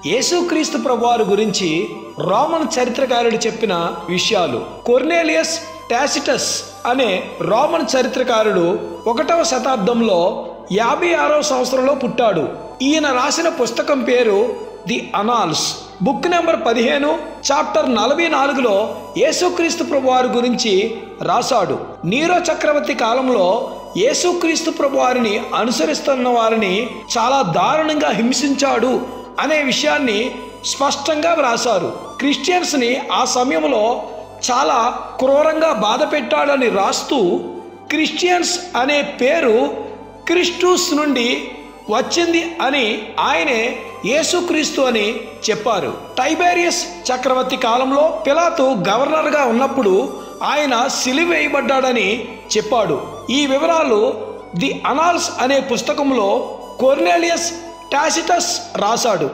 యేసుక్రీస్తు ప్రభువారి గురించి రోమన్ చరిత్రకారుడు చెప్పిన విషయాలు. కొర్నేలియస్ టాసిటస్ అనే రోమన్ చరిత్రకారుడు 1వ శతాబ్దంలో 56వ సంవత్సరంలో పుట్టాడు. ఈయన రాసిన పుస్తకం పేరు ది అనాల్స్. బుక్ నెంబర్ 15 చాప్టర్ 44లో యేసుక్రీస్తు ప్రభువారి గురించి రాశాడు. నీరో చక్రవర్తి కాలంలో యేసుక్రీస్తు ప్రభువారిని అనుసరిస్తున్న వారిని చాలా దారుణంగా హింసించాడు అనే విషయాన్ని స్పష్టంగా వ్రాసారు. క్రిస్టియన్స్ని ఆ సమయంలో చాలా క్రూరంగా బాధ పెట్టాడని రాస్తూ క్రిస్టియన్స్ అనే పేరు క్రిస్టూస్ నుండి వచ్చింది అని ఆయనే యేసుక్రీస్తు అని చెప్పారు. టైబేరియస్ చక్రవర్తి కాలంలో పిలాతు గవర్నర్గా ఉన్నప్పుడు ఆయన సిలువ వేయబడ్డాడని చెప్పాడు. ఈ వివరాలు ది అనాల్స్ అనే పుస్తకంలో కొర్నేలియస్ టాసిటస్ రాశాడు.